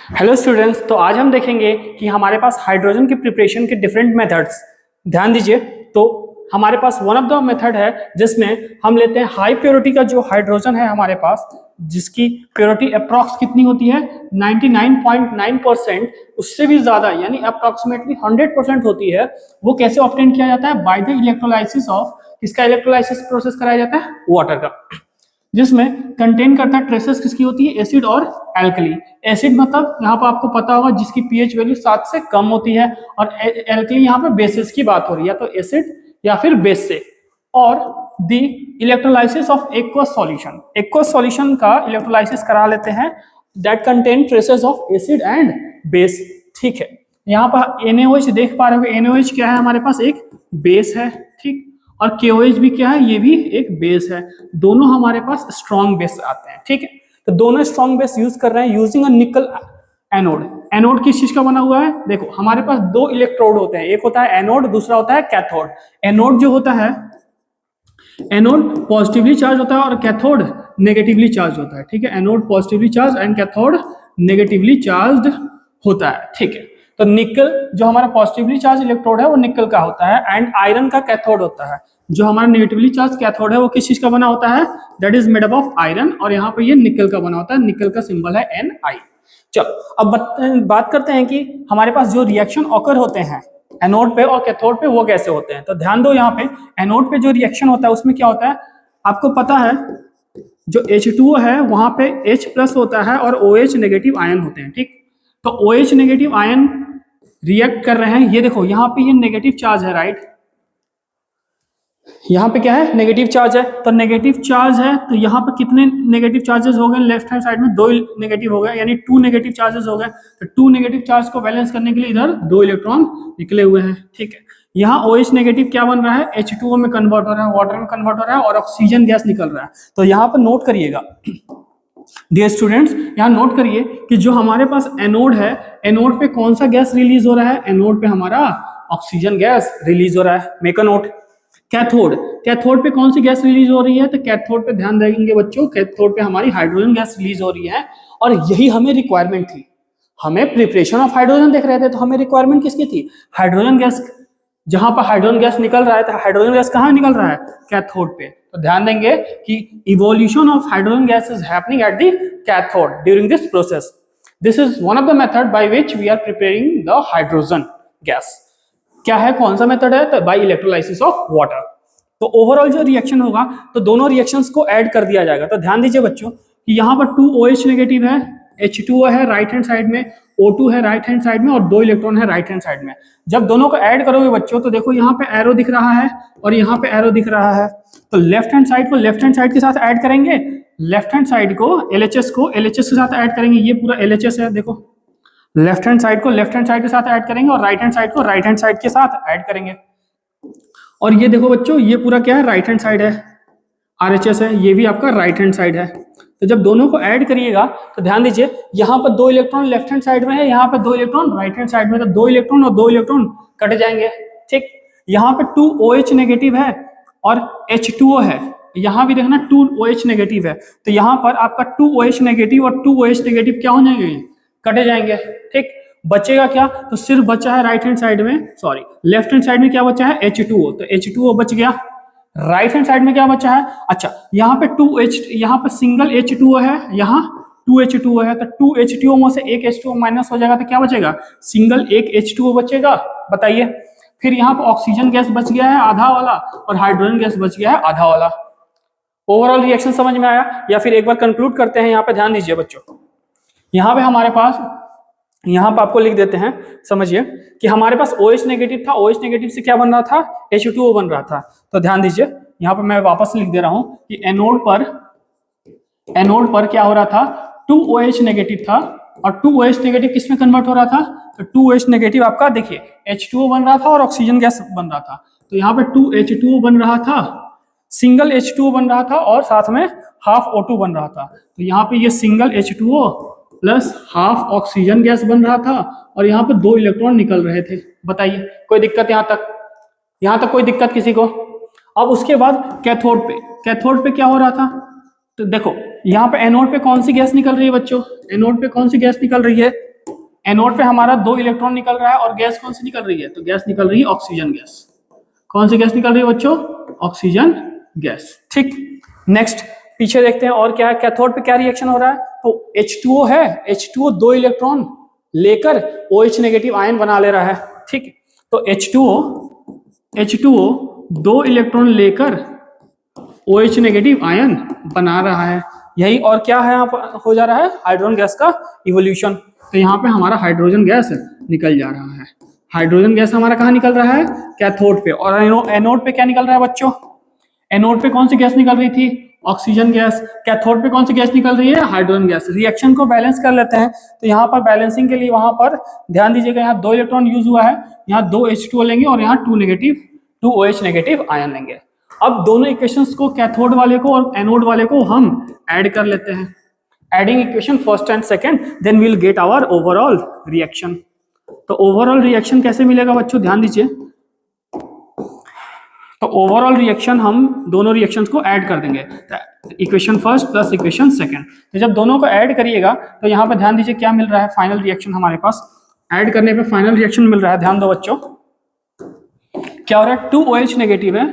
Hello students, तो आज हम देखेंगे कि हमारे पास हाइड्रोजन की प्रिपरेशन के डिफरेंट मेथड्स। ध्यान दीजिए, तो हमारे पास वन ऑफ द मेथड है जिसमें हम लेते हैं हाई प्योरिटी का जो हाइड्रोजन है हमारे पास, जिसकी प्योरिटी अप्रॉक्स कितनी होती है 99.9%, उससे भी ज्यादा यानी अप्रॉक्सीमेटली 100% होती है। वो कैसे ऑब्टेन किया जाता है? बाय द इलेक्ट्रोलाइसिस ऑफ, इसका इलेक्ट्रोलाइसिस प्रोसेस कराया जाता है वाटर का, जिसमें कंटेन करता है ट्रेसेस किसकी होती है, एसिड और एल्कली। एसिड मतलब यहाँ पर आपको पता होगा जिसकी पीएच वैल्यू 7 से कम होती है, और एल्कली यहाँ पे बेसिस की बात हो रही है, तो एसिड या फिर बेस से। और the electrolysis of aqueous solution, aqueous solution का इलेक्ट्रोलाइसिस करा लेते हैं that contain traces of acid and base. ठीक है, यहाँ पर NaOH देख पा रहे हो, NaOH क्या है हमारे पास, एक बेस है। ठीक, और KOH भी क्या है, ये भी एक बेस है। दोनों हमारे पास स्ट्रॉन्ग बेस आते हैं। ठीक है, तो दोनों स्ट्रॉन्ग बेस यूज कर रहे हैं यूजिंग अ निकल एनोड। एनोड किस चीज का बना हुआ है? देखो हमारे पास दो इलेक्ट्रोड होते हैं, एक होता है एनोड, दूसरा होता है कैथोड। एनोड जो होता है, एनोड पॉजिटिवली चार्ज होता है और कैथोड नेगेटिवली चार्ज होता है। ठीक है, anode positively charge and cathode negatively charge होता है। ठीक है, तो निकल जो हमारा पॉजिटिवली चार्ज इलेक्ट्रोड है वो निकल का होता है, एंड आयरन का कैथोड होता है। जो हमारा नेगेटिवली चार्ज कैथोड है वो किस चीज का बना होता है? That is made up of iron, और यहाँ पे ये निकल का बना होता है। निकल का सिंबल है Ni। चलो अब बात करते हैं कि हमारे पास जो रिएक्शन ऑकर होते हैं एनोड पे और कैथोड पे वो कैसे होते हैं। तो ध्यान दो, यहाँ पे एनोड पे जो रिएक्शन होता है उसमें क्या होता है आपको पता है, जो H2O है वहां पे H+ होता है और OH नेगेटिव आयन होते हैं। ठीक, तो OH नेगेटिव आयन रिएक्ट कर रहे हैं। ये देखो यहाँ पे ये नेगेटिव चार्ज है, राइट, यहाँ पे क्या है, नेगेटिव चार्ज है। तो नेगेटिव चार्ज है तो यहाँ पे कितने नेगेटिव चार्जेस हो गए? लेफ्ट हैंड साइड में 2 नेगेटिव हो गए, यानी 2 नेगेटिव चार्जेस हो गए। तो 2 नेगेटिव चार्ज को बैलेंस करने के लिए इधर 2 इलेक्ट्रॉन निकले हुए हैं। ठीक है, यहाँ OH नेगेटिव क्या बन रहा है, H2O में कन्वर्ट हो रहा है, वाटर में कन्वर्ट हो रहा है और ऑक्सीजन गैस निकल रहा है। तो यहाँ पर नोट करिएगा डियर स्टूडेंट्स, यहाँ नोट करिए कि जो हमारे पास एनोड है, एनोड पे कौन सा गैस रिलीज हो रहा है? एनोड पे हमारा ऑक्सीजन गैस रिलीज हो रहा है। Make a note. Cathode, cathode पे कौन सी गैस रिलीज हो रही है? तो कैथोड पे ध्यान देंगे बच्चों, कैथोड पे हमारी हाइड्रोजन गैस रिलीज हो रही है, और यही हमें रिक्वायरमेंट थी। हमें प्रिपरेशन ऑफ हाइड्रोजन देख रहे थे, तो हमें रिक्वायरमेंट किसकी थी? Hydrogen gas. जहां पर हाइड्रोजन गैस निकल रहा है, तो हाइड्रोजन गैस कहाँ निकल रहा है? कैथोड पे। तो ध्यान देंगे कि evolution of hydrogen gas is happening at the cathode during this process. This is one of the method by which we are preparing the hydrogen gas. क्या है, कौन सा मेथड है? तो बाय इलेक्ट्रोलाइसिस ऑफ वाटर। तो overall जो reaction होगा तो दोनों रिएक्शंस को ऐड कर दिया जाएगा। तो ध्यान दीजिए बच्चों कि यहाँ पर 2 OH नेगेटिव है, H2O है राइट हैंड साइड में, O2 है राइट हैंड साइड में, और 2 इलेक्ट्रॉन है राइट हैंड साइड में। जब दोनों को ऐड करोगे बच्चों तो देखो यहाँ पे एरो दिख रहा है और यहाँ पे एरो दिख रहा है। तो लेफ्ट हैंड साइड को लेफ्ट हैंड साइड के साथ ऐड करेंगे, लेफ्ट हैंड साइड को LHS के साथ ऐड करेंगे। ये पूरा LHS है, देखो लेफ्ट हैंड साइड को लेफ्ट हैंड साइड के साथ ऐड करेंगे, और राइट हैंड साइड को राइट हैंड साइड के साथ ऐड करेंगे। और ये देखो बच्चों, ये पूरा क्या है, राइट हैंड साइड है, RHS है, ये भी आपका राइट हैंड साइड है। तो जब दोनों को ऐड करिएगा तो ध्यान दीजिए यहाँ पर 2 इलेक्ट्रॉन लेफ्ट हैंड साइड में है, यहाँ पे 2 इलेक्ट्रॉन राइट हैंड साइड में, तो 2 इलेक्ट्रॉन और 2 इलेक्ट्रॉन कट जाएंगे। ठीक, यहाँ पे 2 OH नेगेटिव है और H2O है, यहाँ भी देखना 2 OH नेगेटिव है। तो यहाँ पर आपका 2 OH नेगेटिव और 2 OH नेगेटिव क्या हो जाएंगे, कटे जाएंगे। ठीक, बचेगा क्या? तो सिर्फ बचा है राइट हैंड साइड में, सॉरी लेफ्ट हैंड साइड में क्या बचा है? H2O। तो H2O बच गया। राइट हैंड साइड में क्या बचा है? अच्छा, यहाँ पे 2H, यहाँ पे सिंगल H2O है, यहाँ 2H2O है, तो 2H2O में से एक H2O माइनस हो जाएगा, तो क्या बचेगा? सिंगल एक H2O बचेगा। बताइए, फिर यहाँ पे ऑक्सीजन गैस बच गया है आधा वाला, और हाइड्रोजन गैस बच गया है आधा वाला। ओवरऑल रिएक्शन समझ में आया? या फिर एक बार कंक्लूड करते हैं। यहाँ पे ध्यान दीजिए बच्चों, यहाँ पे हमारे पास, यहाँ पे आपको लिख देते हैं, समझिए कि हमारे पास OH नेगेटिव था, OH नेगेटिव से क्या बन रहा था? H2O बन रहा था। तो ध्यान दीजिए, यहाँ पे मैं वापस लिख दे रहा हूं कि एनोड पर क्या हो रहा था? 2 OH नेगेटिव था, और 2 OH नेगेटिव किस में कन्वर्ट हो रहा था? तो 2 OH नेगेटिव आपका देखिए H2O बन रहा था और ऑक्सीजन गैस बन रहा था। तो यहाँ पे 2 H2O बन रहा था, सिंगल H2O बन रहा था, और साथ में हाफ O2 बन रहा था। तो यहाँ पे ये single H2O plus half oxygen gas बन रहा था, और यहाँ पे 2 इलेक्ट्रॉन निकल रहे थे। बताइए कोई दिक्कत यहाँ तक कोई दिक्कत किसी को? अब उसके बाद कैथोड पे क्या हो रहा था? तो देखो यहाँ पे एनोड पे कौन सी गैस निकल रही है बच्चों? एनोड पे कौन सी गैस निकल रही है? एनोड पे हमारा 2 इलेक्ट्रॉन निकल रहा है और गैस कौन सी निकल रही है? तो गैस निकल रही है ऑक्सीजन गैस। कौन सी गैस निकल रही है बच्चों? Oxygen gas. ठीक, नेक्स्ट पीछे देखते हैं और क्या है, कैथोड पे क्या रिएक्शन हो रहा है? तो H2O है, H2O 2 इलेक्ट्रॉन लेकर OH नेगेटिव आयन बना ले रहा है। ठीक, तो H2O 2 इलेक्ट्रॉन लेकर OH नेगेटिव आयन बना रहा है। यही और क्या है यहाँ पर हो जा रहा है? हाइड्रोजन गैस का इवोल्यूशन। तो यहाँ पे हमारा हाइड्रोजन गैस निकल जा रहा है। हाइड्रोजन गैस हमारा कहाँ निकल रहा है? कैथोड पे। और एनोड पे क्या निकल रहा है बच्चों? एनोड पे कौन सी गैस निकल रही थी? Oxygen gas. कैथोड पे कौन सी गैस निकल रही है? Hydrogen gas. रिएक्शन को बैलेंस कर लेते हैं। तो यहाँ पर बैलेंसिंग के लिए वहां पर ध्यान दीजिएगा, यहाँ 2 इलेक्ट्रॉन यूज हुआ है, यहाँ 2 H2O लेंगे और यहाँ 2 OH नेगेटिव आयन लेंगे। अब दोनों इक्वेशंस को, कैथोड वाले को और एनोड वाले को, हम ऐड कर लेते हैं। Adding equation first and second, then we will get our overall reaction. तो ओवरऑल रिएक्शन कैसे मिलेगा बच्चों? ध्यान दीजिए। तो ओवरऑल रिएक्शन हम दोनों रिएक्शंस को ऐड कर देंगे, equation first plus equation second. तो जब दोनों को ऐड करिएगा तो यहाँ पर ध्यान दीजिए क्या मिल रहा है? फाइनल रिएक्शन हमारे पास ऐड करने पे फाइनल रिएक्शन मिल रहा है। ध्यान दो बच्चों, क्या हो रहा है? 2 OH नेगेटिव है,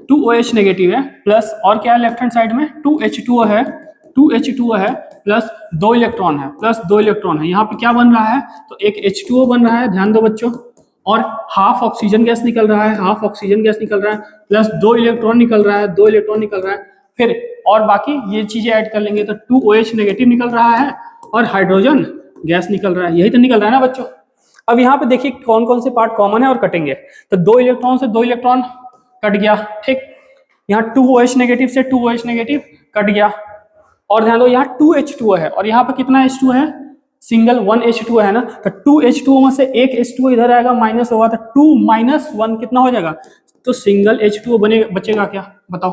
2 OH नेगेटिव है, प्लस और क्या है लेफ्ट हैंड साइड में? 2 H2O है, 2 H2O है, प्लस 2 इलेक्ट्रॉन है, प्लस 2 इलेक्ट्रॉन है। यहाँ पे क्या बन रहा है? तो एक H2O बन रहा है, ध्यान दो बच्चों, और हाफ ऑक्सीजन गैस निकल रहा है, हाफ ऑक्सीजन गैस निकल रहा है, प्लस 2 इलेक्ट्रॉन निकल रहा है, 2 इलेक्ट्रॉन निकल रहा है। फिर और बाकी ये चीजें ऐड कर लेंगे तो 2 OH नेगेटिव निकल रहा है और हाइड्रोजन गैस निकल रहा है। यही तो निकल रहा है ना बच्चों। अब यहाँ पे देखिए कौन कौन से पार्ट कॉमन है और कटेंगे। तो 2 इलेक्ट्रॉन से 2 इलेक्ट्रॉन कट गया। ठीक, यहाँ 2 OH नेगेटिव से 2 OH नेगेटिव कट गया। और ध्यान दो यहाँ 2 H2O है और यहाँ पे कितना H2 है? सिंगल 1 H2O है ना। तो 2 H2O में से एक H2O इधर आएगा, माइनस होगा, तो 2 - 1 कितना हो जाएगा? तो सिंगल H2O बचेगा क्या? बताओ।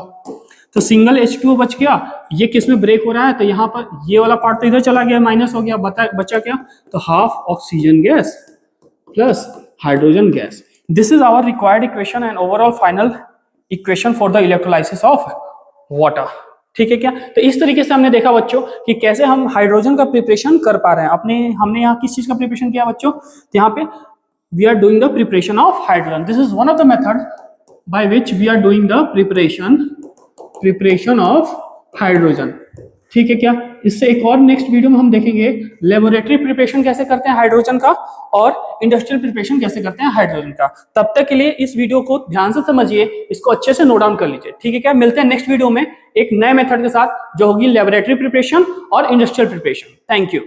तो सिंगल H2O बच गया। ये किस में ब्रेक हो रहा है? तो यहाँ पर ये वाला पार्ट तो इधर चला गया, माइनस हो गया, बचा क्या? तो half oxygen gas plus hydrogen gas. This is our required equation and overall final equation for the electrolysis of water. ठीक है क्या? तो इस तरीके से हमने देखा बच्चों कि कैसे हम हाइड्रोजन का प्रिपरेशन कर पा रहे हैं। हमने यहाँ किस चीज का प्रिपरेशन किया बच्चों? तो यहाँ पे we are doing the preparation of hydrogen. This is one of the method by which we are doing the preparation of hydrogen. ठीक है क्या? इससे एक और नेक्स्ट वीडियो में हम देखेंगे लेबोरेटरी प्रिपरेशन कैसे करते हैं हाइड्रोजन का और इंडस्ट्रियल प्रिपरेशन कैसे करते हैं हाइड्रोजन का। तब तक के लिए इस वीडियो को ध्यान से समझिए, इसको अच्छे से नोट डाउन कर लीजिए। ठीक है क्या? मिलते हैं नेक्स्ट वीडियो में एक नए मेथड के साथ जो होगी लेबोरेटरी प्रिपरेशन और इंडस्ट्रियल प्रिपरेशन। Thank you.